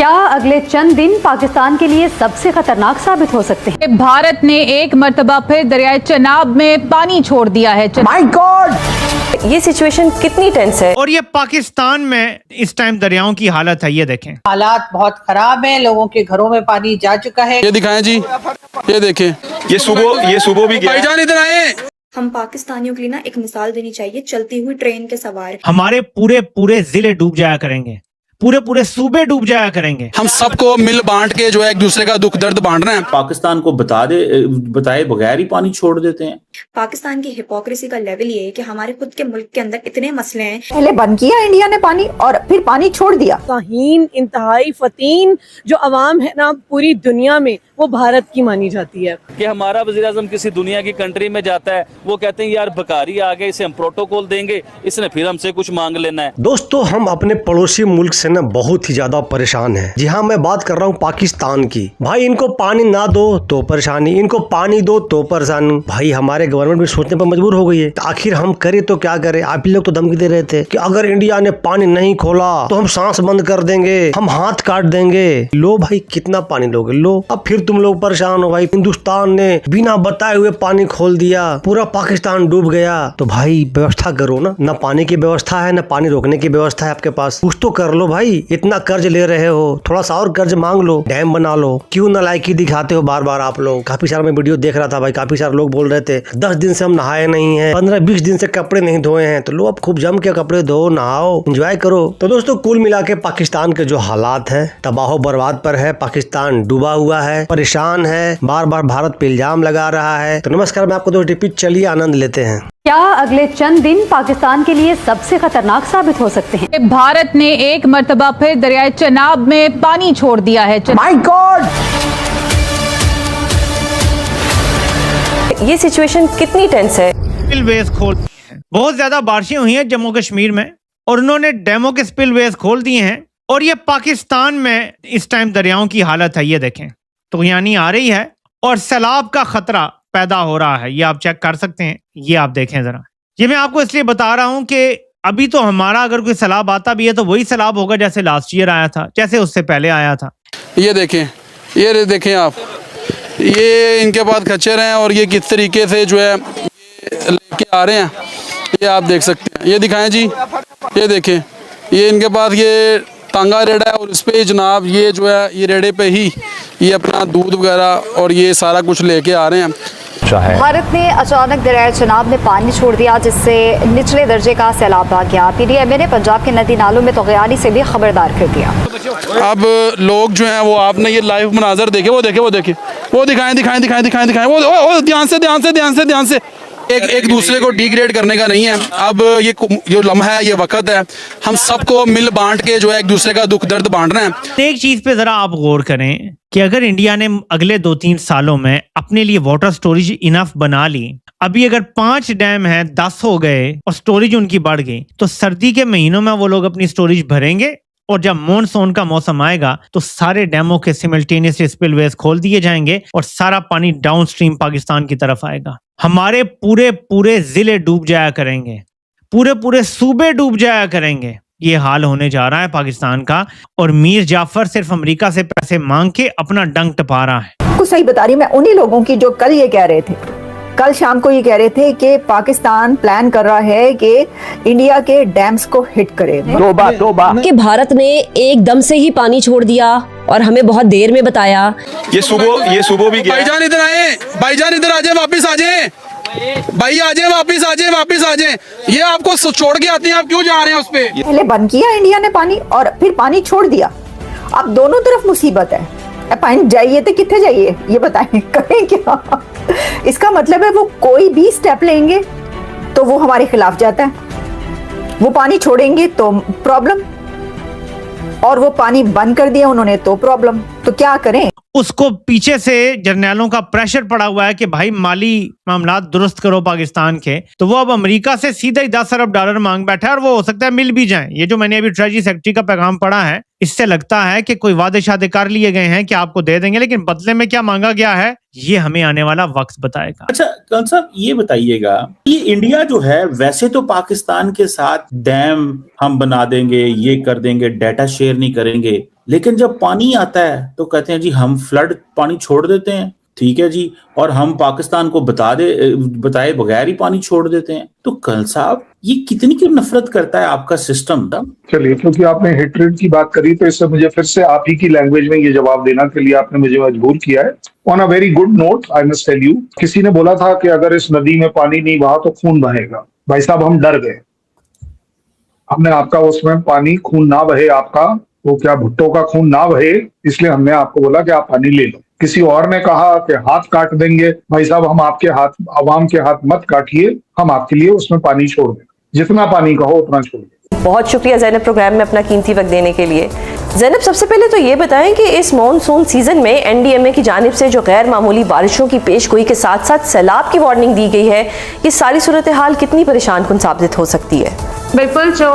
क्या अगले चंद दिन पाकिस्तान के लिए सबसे खतरनाक साबित हो सकते हैं? भारत ने एक मर्तबा फिर दरियाए चनाब में पानी छोड़ दिया है। माय गॉड, ये सिचुएशन कितनी टेंस है। और ये पाकिस्तान में इस टाइम दरियाओं की हालत है, ये देखें। हालात बहुत खराब हैं, लोगों के घरों में पानी जा चुका है। ये दिखाएं जी, ये देखें, ये सुबह भी गया। भाईजान इधर आए। हम पाकिस्तानियों के लिए ना एक मिसाल देनी चाहिए, चलती हुई ट्रेन के सवार। हमारे पूरे जिले डूब जाया करेंगे, पूरे सूबे डूब जाया करेंगे। हम सबको मिल बांट के जो है एक दूसरे का दुख दर्द बांट रहे हैं। पाकिस्तान को बताए बगैर ही पानी छोड़ देते हैं। पाकिस्तान की हिपोक्रेसी का लेवल ये है कि हमारे खुद के मुल्क के अंदर इतने मसले हैं। पहले बंद किया इंडिया ने पानी और फिर पानी छोड़ दिया। ताहीन इंतहाई फतीन जो अवाम है ना पूरी दुनिया में, वो भारत की मानी जाती है। कि हमारा वज़ीर आज़म किसी दुनिया की कंट्री में जाता है, वो कहते हैं यार बकारी आ गए, इसे हम प्रोटोकॉल देंगे, इसने फिर हमसे कुछ मांग लेना है। दोस्तों, हम अपने पड़ोसी मुल्क से ना बहुत ही ज्यादा परेशान हैं। जी हाँ, मैं बात कर रहा हूँ पाकिस्तान की। भाई, इनको पानी ना दो तो परेशानी, इनको पानी दो तो परेशानी। भाई, हमारे गवर्नमेंट भी सोचने पर मजबूर हो गई है, तो आखिर हम करें तो क्या करें। आप लोग तो धमकी दे रहे थे कि अगर इंडिया ने पानी नहीं खोला तो हम सांस बंद कर देंगे, हम हाथ काट देंगे। लो भाई, कितना पानी लोगे, लो। अब फिर तुम लोग परेशान हो। भाई, हिंदुस्तान ने बिना बताए हुए पानी खोल दिया, पूरा पाकिस्तान डूब गया। तो भाई व्यवस्था करो ना पानी की व्यवस्था है, ना पानी रोकने की व्यवस्था है आपके पास। कुछ तो कर लो भाई, इतना कर्ज ले रहे हो, थोड़ा सा और कर्ज मांग लो, डैम बना लो। क्यों नालायकी दिखाते हो बार बार आप लोग। काफी सारा मैं वीडियो देख रहा था भाई, काफी सारे लोग बोल रहे थे 10 दिन से हम नहाए नहीं है, 15-20 दिन से कपड़े नहीं धोए हैं। तो लो, अब खूब जम के कपड़े धो, नहाओ, एंजॉय करो। तो दोस्तों, कुल मिला के पाकिस्तान के जो हालात है, तबाह बर्बाद पर है। पाकिस्तान डूबा हुआ है, परेशान है, बार बार भारत पे इल्जाम लगा रहा है। तो नमस्कार, मैं आपको दोस्त रिपीट, चलिए आनंद लेते हैं। क्या अगले चंद दिन पाकिस्तान के लिए सबसे खतरनाक साबित हो सकते हैं? भारत ने एक मर्तबा फिर दरियाए चनाब में पानी छोड़ दिया है। माय गॉड, ये सिचुएशन कितनी टेंस है। स्पिलवेज खोल दिए हैं, बहुत ज्यादा बारिशें हुई हैं जम्मू कश्मीर में, और उन्होंने डैमों के स्पिलवेज खोल दिए हैं। और ये पाकिस्तान में इस टाइम दरियाओं की हालत है, ये देखें। तो यानी आ रही है और सैलाब का खतरा पैदा हो रहा है, ये आप चेक कर सकते हैं। ये आप देखें जरा, ये मैं आपको इसलिए बता रहा हूं कि अभी तो हमारा अगर कोई सैलाब आता भी है तो वही सैलाब होगा जैसे लास्ट ईयर आया था, जैसे उससे पहले आया था। ये देखें, ये देखें आप, ये इनके पास खच्चर हैं और ये किस तरीके से जो है लेके आ रहे हैं, ये आप देख सकते हैं। ये दिखाएं जी, ये देखें, ये इनके पास ये तांगा रेड़ा है और इस पे जनाब ये जो है ये रेड़े पे ही ये अपना दूध वगैरह और ये सारा कुछ लेके आ रहे हैं। भारत ने अचानक दरियाए चनाब में पानी छोड़ दिया, जिससे निचले दर्जे का सैलाब आ गया। पीडीएमए ने पंजाब के नदी नालों में तगयानी से भी खबरदार कर दिया। अब लोग जो हैं वो, आपने ये लाइव मनाजर देखे, वो देखे, वो देखे, वो दिखाएं, वो ध्यान से एक दूसरे को डिग्रेड करने का नहीं है। अब ये जो लम्हा है, ये वक्त है, हम सबको मिल बांट के जो है एक दूसरे का दुख दर्द बांट रहे हैं। एक चीज पे जरा आप गौर करें कि अगर इंडिया ने अगले 2-3 सालों में अपने लिए वाटर स्टोरेज इनफ बना ली, अभी अगर 5 डैम हैं 10 हो गए और स्टोरेज उनकी बढ़ गई, तो सर्दी के महीनों में वो लोग अपनी स्टोरेज भरेंगे और जब मॉनसून का मौसम आएगा तो सारे डैमों के सिमल्टेनियस स्पिलवेज खोल दिए जाएंगे और सारा पानी डाउनस्ट्रीम पाकिस्तान की तरफ आएगा। हमारे पूरे जिले डूब जाया करेंगे, पूरे सूबे डूब जाया करेंगे। ये हाल होने जा रहा है पाकिस्तान का, और मीर जाफर सिर्फ अमेरिका से पैसे मांग के अपना डंक टपा रहा है। कुछ सही बता रही मैं उन्हीं लोगों की जो कल ये कह रहे थे, कल शाम को ये कह रहे थे कि पाकिस्तान प्लान कर रहा है कि इंडिया के डैम्स को हिट करे। तोबा कि भारत ने एकदम से ही पानी छोड़ दिया और हमें बहुत देर में बताया। ये सुबह भी गया। भाईजान इधर आए, भाईजान इधर आ जाए, वापिस आ जाए भाई, आ जाए, वापिस आ जाए। ये आपको छोड़ के आते हैं, आप क्यों जा रहे हैं उस पे। पहले बंद किया इंडिया ने पानी और फिर पानी छोड़ दिया। अब दोनों तरफ मुसीबत है। पानी जाइए तो कितने जाइए, ये बताएं, करें क्या। इसका मतलब है वो कोई भी स्टेप लेंगे तो वो हमारे खिलाफ जाता है। वो पानी छोड़ेंगे तो प्रॉब्लम, और वो पानी बंद कर दिया उन्होंने तो प्रॉब्लम। तो क्या करें। उसको पीछे से जर्नैलों का प्रेशर पड़ा हुआ है कि भाई माली मामलात दुरुस्त करो पाकिस्तान के, तो वो अब अमेरिका से सीधा ही 10 अरब डॉलर मांग बैठा है और वो हो सकता है मिल भी जाए। ये जो मैंने अभी ट्रेजरी सेक्रेटरी का पैगाम पढ़ा है, इससे लगता है कि कोई वादे शादे कर लिए गए हैं कि आपको दे देंगे, लेकिन बदले में क्या मांगा गया है ये हमें आने वाला वक्त बताएगा। अच्छा कौन साहब, ये बताइएगा, ये इंडिया जो है वैसे तो पाकिस्तान के साथ डैम हम बना देंगे, ये कर देंगे, डाटा शेयर नहीं करेंगे, लेकिन जब पानी आता है तो कहते हैं जी हम फ्लड पानी छोड़ देते हैं, ठीक है जी, और हम पाकिस्तान को बताए बगैर ही पानी छोड़ देते हैं। तो कल साहब ये कितनी की नफरत करता है आपका सिस्टम। चलिए, क्योंकि आपने हेट्रेड की बात करी तो इससे मुझे फिर से आप ही की लैंग्वेज में ये जवाब देना के लिए आपने मुझे मजबूर किया है। On a very good note I must tell you, किसी ने बोला था कि अगर इस नदी में पानी नहीं बहा तो खून बहेगा। भाई साहब हम डर गए, हमने आपका उसमें पानी खून ना बहे, आपका वो क्या भुट्टो का खून ना बहे, इसलिए हमने आपको बोला कि आप पानी ले लो। किसी और ने कहा कि हाथ काट देंगे। भाई साहब हम आपके हाथ, आवाम के हाथ मत काटिए, हम आपके लिए उसमें पानी छोड़ दें, जितना पानी कहो उतना छोड़ दें। बहुत शुक्रिया ज़ैनब प्रोग्राम में अपना कीमती वक्त देने के लिए। ज़ैनब सबसे पहले तो ये बताएं कि इस मॉनसून सीजन में एनडीएमए की जानिब से जो गैर मामूली बारिशों की पेशगोई के साथ साथ सैलाब की वार्निंग दी गई है, ये सारी सूरत हाल कितनी परेशान कुन साबित हो सकती है? बिल्कुल, जो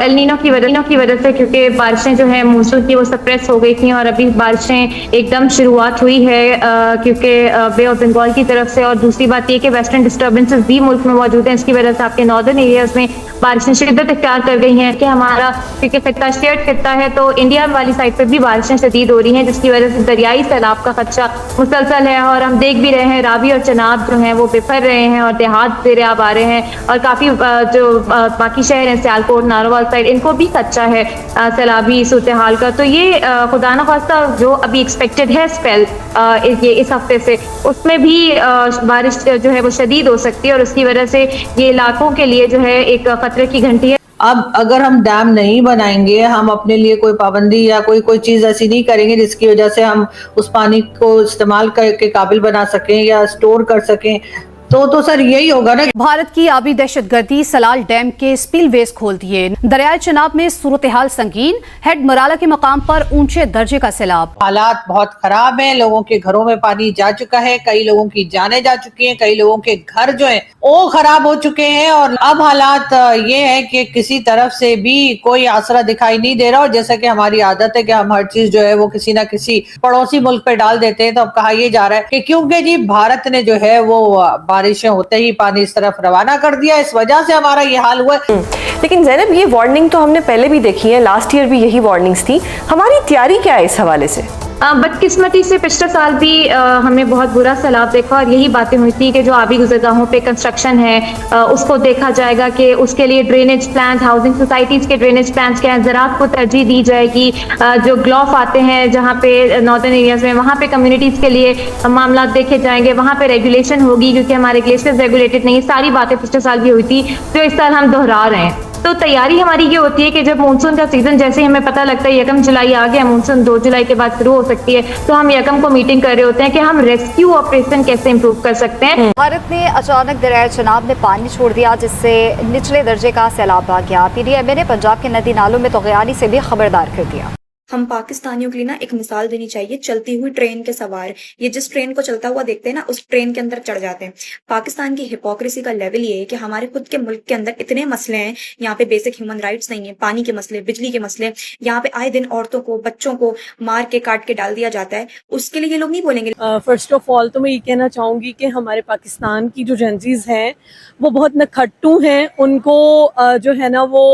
एल नीनो की वजह से, क्योंकि बारिशें जो है मानसून की वो सप्रेस हो गई थी और अभी बारिशें एकदम शुरुआत हुई है क्योंकि बे ऑफ बंगाल की तरफ से। और दूसरी बात ये कि वेस्टर्न डिस्टर्बेंसेस भी मुल्क में मौजूद हैं, इसकी वजह से आपके नॉर्दर्न एरियाज में बारिशें शिद्दत इख्तियार कर गई हैं कि हमारा क्योंकि खित्ता शेयर्ड खित्ता है तो इंडिया वाली साइड पर भी बारिशें शदीद हो रही हैं, जिसकी वजह से दरियाई सैलाब का खदशा मुसलसल है। और हम देख भी रहे हैं रावी और चनाब जो हैं वो बिफर रहे हैं और देहात दरियाब आ रहे हैं, और काफ़ी जो बाकी शहर हैं सियालकोट नारोवाल साइड, इनको भी खदशा है सैलाबी सूरत हाल का। तो ये खुदा न खास्ता जो अभी एक्सपेक्टेड है स्पेल ये इस हफ्ते से, उसमें भी बारिश जो है वो शदीद हो सकती है और उसकी वजह से ये इलाकों के लिए जो है एक खतरे की घंटी है। अब अगर हम डैम नहीं बनाएंगे, हम अपने लिए कोई पाबंदी या कोई चीज ऐसी नहीं करेंगे जिसकी वजह से हम उस पानी को इस्तेमाल करके काबिल बना सकें या स्टोर कर सकें, तो सर यही होगा ना। भारत की आबी दहशतगर्दी सलाल डैम के स्पिलवेज खोल दिए। दरियाए चनाब में सूरत हाल संगीन, हेड मराला के मकाम पर ऊंचे दर्जे का सैलाब। हालात बहुत खराब हैं, लोगों के घरों में पानी जा चुका है, कई लोगों की जानें जा चुकी हैं, कई लोगों के घर जो हैं वो खराब हो चुके हैं। और अब हालात ये है कि किसी तरफ से भी कोई आसरा दिखाई नहीं दे रहा। और जैसा कि हमारी आदत है कि हम हर चीज जो है वो किसी ना किसी पड़ोसी मुल्क पे डाल देते हैं, तो अब कहा यह जा रहा है कि क्योंकि जी भारत ने जो है वो बारिशें होते ही पानी इस तरफ रवाना कर दिया, इस वजह से हमारा ये हाल हुआ। लेकिन ज़ैनब ये वार्निंग तो हमने पहले भी देखी है, लास्ट ईयर भी यही वार्निंग्स थी, हमारी तैयारी क्या है इस हवाले से? बदकिस्मती से पिछले साल भी हमें बहुत बुरा सैलाब देखा और यही बातें हुई थी कि जो आबी गुज़रगाहों पे कंस्ट्रक्शन है उसको देखा जाएगा कि उसके लिए ड्रेनेज प्लान, हाउसिंग सोसाइटीज़ के ड्रेनेज प्लान क्या है, ज़राअत को तरजीह दी जाएगी। जो ग्लॉफ आते हैं जहाँ पे नॉर्दर्न एरियाज़ में, वहाँ पे कम्युनिटीज़ के लिए मामला देखे जाएंगे, वहाँ पे रेगुलेशन होगी क्योंकि हमारे ग्लेशियर्स रेगुलेटेड नहीं। सारी बातें पिछले साल भी हुई थी जो इस साल हम दोहरा रहे हैं। तो तैयारी हमारी ये होती है कि जब मानसून का सीजन जैसे ही हमें पता लगता है 1 जुलाई आ गया, मानसून 2 जुलाई के बाद शुरू हो सकती है, तो हम 1 को मीटिंग कर रहे होते हैं कि हम रेस्क्यू ऑपरेशन कैसे इंप्रूव कर सकते हैं। भारत ने अचानक दरियाए चनाब में पानी छोड़ दिया जिससे निचले दर्जे का सैलाब आ गया। पीडीएमए ने पंजाब के नदी नालों में तोग़यानी से भी खबरदार कर दिया। हम पाकिस्तानियों के लिए ना एक मिसाल देनी चाहिए। चलती हुई ट्रेन के सवार, ये जिस ट्रेन को चलता हुआ देखते हैं ना, उस ट्रेन के अंदर चढ़ जाते हैं। पाकिस्तान की हिपोक्रेसी का लेवल ये है कि हमारे खुद के मुल्क के अंदर इतने मसले हैं, यहाँ पे बेसिक ह्यूमन राइट्स नहीं है, पानी के मसले, बिजली के मसले, यहाँ पे आए दिन औरतों को, बच्चों को मार के काट के डाल दिया जाता है। उसके लिए ये लोग नहीं बोलेंगे। फर्स्ट ऑफ ऑल तो मैं ये कहना चाहूंगी कि हमारे पाकिस्तान की जो जेंजीज हैं वो बहुत नखट्टू हैं। उनको जो है ना वो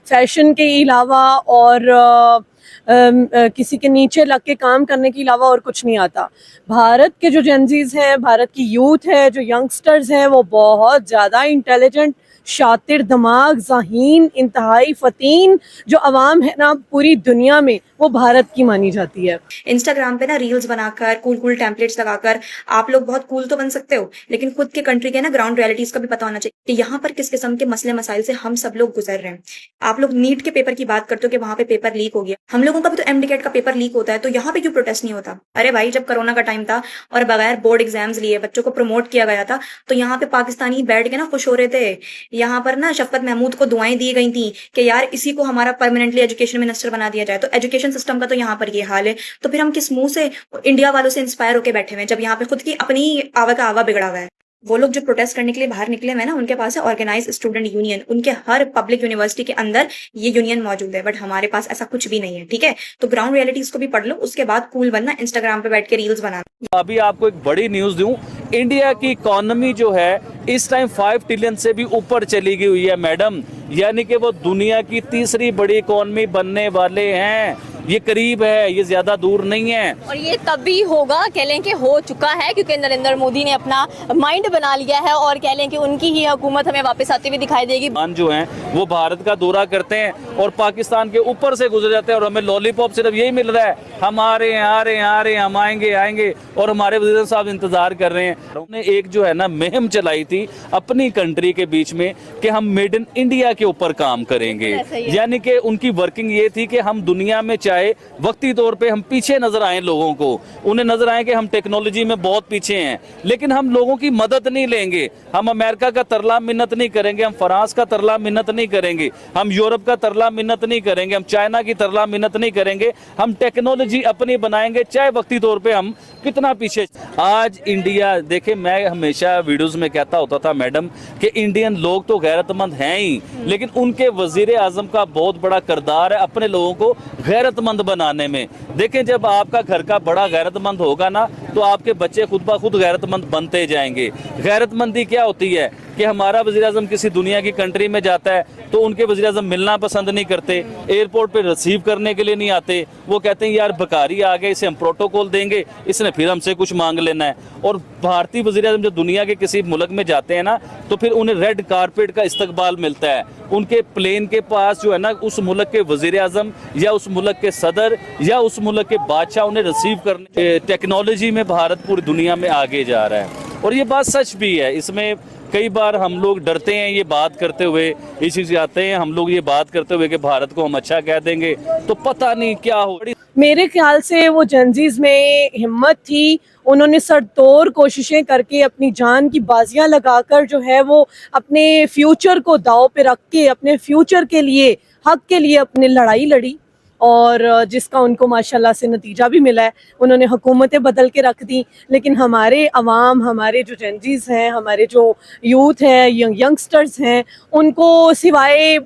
फैशन के अलावा और किसी के नीचे लग के काम करने के अलावा और कुछ नहीं आता। भारत के जो जेंजीज हैं, भारत की यूथ है, जो यंगस्टर्स हैं, वो बहुत ज़्यादा इंटेलिजेंट, शातिर, दिमाग, ज़हीन, इंतहाई फतीन जो अवाम है ना पूरी दुनिया में, वो भारत की मानी जाती है। इंस्टाग्राम पे ना रील्स बनाकर, कूल टेम्पलेट्स लगाकर आप लोग बहुत कूल तो बन सकते हो, लेकिन खुद के कंट्री के ना ग्राउंड रियलिटीज का भी पता होना चाहिए कि यहाँ पर किस किस्म के मसले मसाइल से हम सब लोग गुजर रहे हैं। आप लोग नीट के पेपर की बात करते हो कि वहाँ पे पेपर लीक हो गया, हम लोगों का भी तो एमडीकेट का पेपर लीक होता है, तो यहाँ पे क्यों प्रोटेस्ट नहीं होता? अरे भाई, जब कोरोना का टाइम था और बगैर बोर्ड एग्जाम्स लिए बच्चों को प्रमोट किया गया था, तो यहाँ पे पाकिस्तानी बैठ के ना खुश हो रहे थे। यहाँ पर ना शफकत महमूद को दुआएं दी गई थी कि यार इसी को हमारा परमानेंटली एजुकेशन मिनिस्टर बना दिया जाए। तो एजुकेशन सिस्टम का तो यहाँ पर ये हाल है, तो फिर हम किस मुंह से इंडिया वालों से इंस्पायर होकर बैठे हुए हैं जब यहाँ पे खुद की अपनी आवा का आवा बिगड़ा हुआ है। वो लोग जो प्रोटेस्ट करने के लिए बाहर निकले हुए ना, उनके पास है ऑर्गेनाइज स्टूडेंट यूनियन, उनके हर पब्लिक यूनिवर्सिटी के अंदर ये यूनियन मौजूद है, बट हमारे पास ऐसा कुछ भी नहीं है। ठीक है, तो ग्राउंड रियलिटीज को भी पढ़ लो, उसके बाद कूल बनना, इंस्टाग्राम पे बैठ के रील्स बनाना। अभी आपको एक बड़ी न्यूज दूं, इंडिया की इकोनॉमी जो है इस टाइम 5 ट्रिलियन से भी ऊपर चली गई हुई है मैडम, यानी कि वो दुनिया की तीसरी बड़ी इकोनॉमी बनने वाले हैं। ये करीब है, ये ज्यादा दूर नहीं है। और ये तभी होगा, कह लें कि हो चुका है, क्योंकि नरेंद्र मोदी ने अपना माइंड बना लिया है और कह लें कि उनकी ही हुकूमत हमें वापस आती हुई दिखाई देगी। जो हैं वो भारत का दौरा करते हैं और पाकिस्तान के ऊपर से गुजर जाते हैं और हमें लॉलीपॉप सिर्फ यही मिल रहा है, हम आ रहे हैं, हम आएंगे और हमारे वज़ीर साहब इंतजार कर रहे हैं। उन्होंने एक जो है ना मुहिम चलाई थी अपनी कंट्री के बीच में कि हम मेड इन इंडिया के ऊपर काम करेंगे, यानी कि उनकी वर्किंग ये थी कि हम दुनिया में चाहे वक्ती तौर पे हम पीछे नजर आए, लोगों को उन्हें नजर आए कि हम टेक्नोलॉजी में बहुत पीछे हैं, लेकिन हम लोगों की मदद नहीं लेंगे, हम अमेरिका का तरला मिन्नत नहीं करेंगे, हम फ्रांस का तरला मिन्नत नहीं करेंगे, हम यूरोप का तरला मिन्नत नहीं करेंगे, हम चाइना की तरला मिन्नत नहीं करेंगे, हम टेक्नोलॉजी अपनी बनाएंगे चाहे वक्ती तौर पे हम कितना पीछे। आज इंडिया देखे, मैं हमेशा वीडियोस में कहता होता था मैडम कि इंडियन लोग तो गैरतमंद हैं ही, लेकिन उनके वजीर आजम का बहुत बड़ा किरदार है अपने लोगों को गैरतमंद बनाने में। देखें, जब आपका घर का बड़ा गैरतमंद होगा ना तो आपके बच्चे खुद ब खुद गैरतमंद बनते जाएंगे। गैरतमंदी क्या होती है कि हमारा वज़ीर आज़म किसी दुनिया की कंट्री में जाता है तो उनके वज़ीर आज़म मिलना पसंद नहीं करते, एयरपोर्ट पे रिसीव करने के लिए नहीं आते, वो कहते हैं यार भिखारी आ गए, इसे हम प्रोटोकॉल देंगे, इसने फिर हमसे कुछ मांग लेना है। और भारतीय वज़ीर आज़म जब दुनिया के किसी मुल्क में जाते हैं ना तो फिर उन्हें रेड कारपेट का इस्तकबाल मिलता है, उनके प्लेन के पास जो है ना उस मुल्क के वज़ीर आज़म या उस मुल्क के सदर या उस मुल्क के बादशाह उन्हें रिसीव करने। टेक्नोलॉजी में भारत पूरी दुनिया में आगे जा रहा है और ये बात सच भी है। इसमें कई बार हम लोग डरते हैं ये बात करते हुए, इस चीज़ आते हैं हम लोग ये बात करते हुए कि भारत को हम अच्छा कह देंगे तो पता नहीं क्या हो। मेरे ख्याल से वो जनजीज में हिम्मत थी, उन्होंने सरतोड़ कोशिशें करके अपनी जान की बाजियां लगाकर जो है वो अपने फ्यूचर को दाव पे रख के अपने फ्यूचर के लिए, हक के लिए अपनी लड़ाई लड़ी और जिसका उनको माशाल्लाह से नतीजा भी मिला है। उन्होंने हुकूमतें बदल के रख दी, लेकिन हमारे अवाम, हमारे जो जनजीज हैं, हमारे जो यूथ हैं, यंगस्टर्स हैं, उनको सिवाय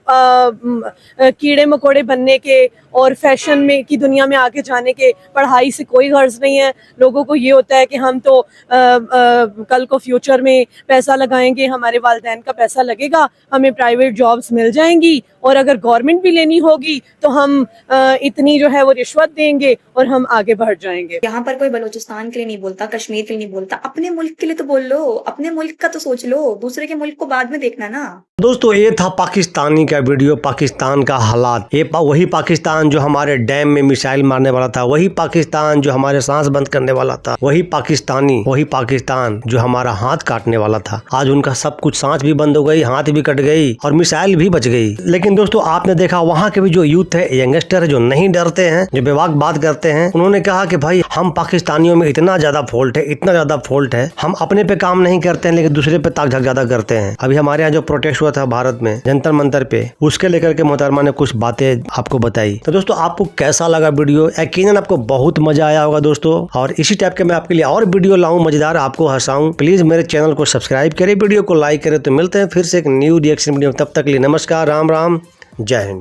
कीड़े मकोड़े बनने के और फैशन में की दुनिया में आगे जाने के, पढ़ाई से कोई गर्ज नहीं है। लोगों को ये होता है कि हम तो कल को फ्यूचर में पैसा लगाएंगे, हमारे वालिदैन का पैसा लगेगा, हमें प्राइवेट जॉब्स मिल जाएंगी और अगर गवर्नमेंट भी लेनी होगी तो हम इतनी जो है वो रिश्वत देंगे और हम आगे बढ़ जाएंगे। यहाँ पर कोई बलूचिस्तान के लिए नहीं बोलता, कश्मीर के लिए नहीं बोलता, अपने मुल्क के लिए तो बोल लो, अपने मुल्क का तो सोच लो, दूसरे के मुल्क को बाद में देखना ना। दोस्तों, ये था पाकिस्तानी का वीडियो, पाकिस्तान का हालात। ये वही पाकिस्तान जो हमारे डैम में मिसाइल मारने वाला था, वही पाकिस्तान जो हमारे सांस बंद करने वाला था, वही पाकिस्तान जो हमारा हाथ काटने वाला था। आज उनका सब कुछ, सांस भी बंद हो गई, हाथ भी कट गई और मिसाइल भी बच गई। लेकिन दोस्तों, आपने देखा वहाँ के भी जो यूथ है, यंगस्टर है, जो नहीं डरते हैं, जो बेबाक बात करते हैं, उन्होंने कहा कि भाई हम पाकिस्तानियों में इतना ज्यादा फॉल्ट है, हम अपने पे काम नहीं करते हैं लेकिन दूसरे पे ताक झाक ज्यादा करते हैं। अभी हमारे यहाँ जो प्रोटेस्ट हुआ था भारत में जंतर मंतर पे, उसके लेकर के मोहतरमा ने कुछ बातें आपको बताई। तो दोस्तों, आपको कैसा लगा वीडियो? यकीनन आपको बहुत मजा आया होगा दोस्तों, और इसी टाइप के मैं आपके लिए और वीडियो लाऊं, मजेदार, आपको हंसाऊं। प्लीज मेरे चैनल को सब्सक्राइब करें, वीडियो को लाइक करें। तो मिलते हैं फिर से एक न्यू रिएक्शन वीडियो, तब तक के लिए नमस्कार, राम राम, जय हिंद।